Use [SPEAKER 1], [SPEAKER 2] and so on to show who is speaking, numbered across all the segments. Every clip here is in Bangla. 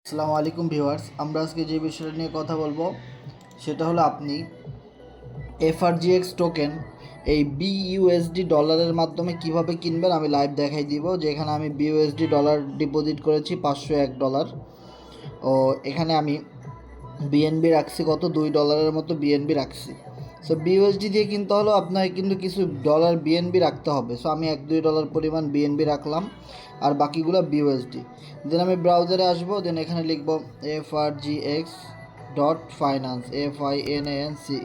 [SPEAKER 1] আসসালামু আলাইকুম ভিউয়ার্স, আমরা আজকে যে বিষয়টা নিয়ে কথা বলবো সেটা হলো আপনি এফআরজিএক্স টোকেন এই বিইউএসডি ডলারের মাধ্যমে কিভাবে কিনবেন। আমি লাইভ দেখাই দিব যে এখানে আমি বিইউএসডি ডলার ডিপোজিট করেছি $501। ও এখানে আমি বিএনবি রাখছি কত $2 মতো বিএনবি রাখছি। সো বিইউএসডি দিয়ে কিনতে হলেও আপনাকে কিন্তু কিছু ডলার বিএনবি রাখতে হবে। সো আমি $1-2 পরিমাণ বিএনবি রাখলাম, আর বাকিগুলো বিইউএসডি। দেন আমি ব্রাউজারে আসবো, দেন এখানে লিখব FRGX.finance, FINANCE।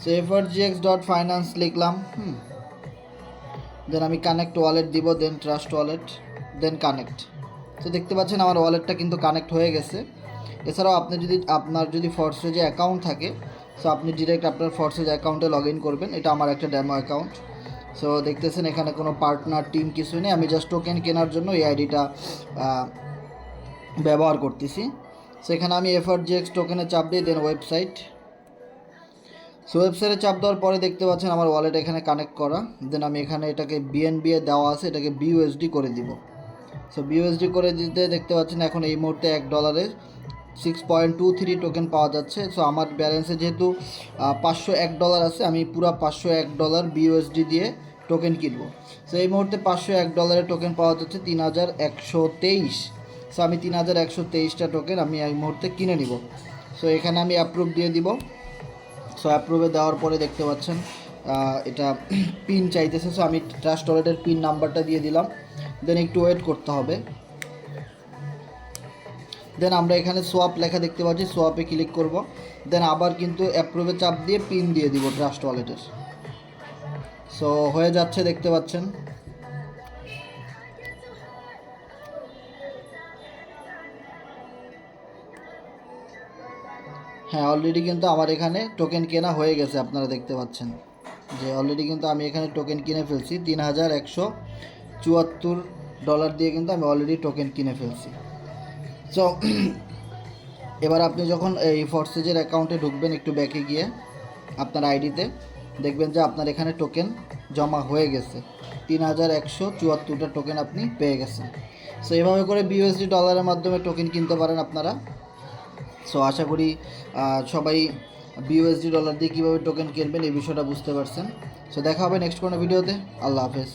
[SPEAKER 1] সো FRGX.finance লিখলাম। দেন আমি কানেক্ট ওয়ালেট দিব, দেন ট্রাস্ট ওয়ালেট, দেন কানেক্ট। তো দেখতে পাচ্ছেন আমার ওয়ালেটটা কিন্তু কানেক্ট হয়ে গেছে। এছাড়াও আপনার যদি ফরসেজে অ্যাকাউন্ট থাকে, সো আপনি ডিরেক্ট আপনার ফরসেজ অ্যাকাউন্টে লগ ইন করবেন। এটা আমার একটা ডেমো অ্যাকাউন্ট। সো দেখতেছেন এখানে কোনো পার্টনার টিম কিছু নেই, আমি জাস্ট টোকেন কেনার জন্য এই আইডিটা ব্যবহার করতেছি। সো এখানে আমি FRGX টোকেনে চাপ দিই, দেন ওয়েবসাইট। সো ওয়েবসাইটে চাপ দেওয়ার পরে দেখতে পাচ্ছেন আমার ওয়ালেট এখানে কানেক্ট করা। দেন আমি এখানে এটাকে বিএনবি এ দেওয়া আছে, এটাকে বিইউএসডি করে দিব। সো বিইউএসডি করে দিতে দেখতে পাচ্ছেন এখন এই মুহূর্তে $1 6.23 টোকেন পাওয়া যাচ্ছে। সো আমার ব্যালেন্সে যেহেতু $501 আছে, আমি পুরো $501 বিইউএসডি দিয়ে টোকেন কিনবো। সো এই মুহূর্তে $501 টোকেন পাওয়া যাচ্ছে 3123। সো আমি 3123টা টোকেন আমি এই মুহূর্তে কিনে নিব। সো এখানে আমি অ্যাপ্রুভ দিয়ে দিব। সো অ্যাপ্রুভে দেওয়ার পরে দেখতে পাচ্ছেন এটা পিন চাইতেছে। সো আমি ট্রাস্ট ওয়ালেটের পিন নাম্বারটা দিয়ে দিলাম। দেন একটু ওয়েট করতে হবে। দেন আমরা এখানে সোয়াপ লেখা দেখতে পাচ্ছি, সোয়াপে ক্লিক করব। দেন আবার কিন্তু অ্যাপ্রুভে চাপ দিয়ে পিন দিয়ে দিব ট্রাস্ট ওয়ালেটের। সো হয়ে যাচ্ছে দেখতে পাচ্ছেন। হ্যাঁ, অলরেডি কিন্তু আমার এখানে টোকেন কেনা হয়ে গেছে। আপনারা দেখতে পাচ্ছেন যে অলরেডি কিন্তু আমি এখানে টোকেন কিনে ফেলছি $3174 দিয়ে কিন্তু আমি অলরেডি টোকেন কিনে ফেলছি। সো এবার আপনি যখন এই ফরসেজের অ্যাকাউন্টে ঢুকবেন, একটু ব্যাকে গিয়ে আপনার আইডিতে দেখবেন যে আপনার এখানে টোকেন জমা হয়ে গেছে। 3174টা টোকেন আপনি পেয়ে গেছেন। সো এভাবে করে বিইউএসডি ডলারের মাধ্যমে টোকেন কিনতে পারেন আপনারা। সো আশা করি সবাই বিইউএসডি ডলার দিয়ে কীভাবে টোকেন কিনবেন এই বিষয়টা বুঝতে পারছেন। সো দেখা হবে নেক্সট কোনো ভিডিওতে। আল্লাহ হাফেজ।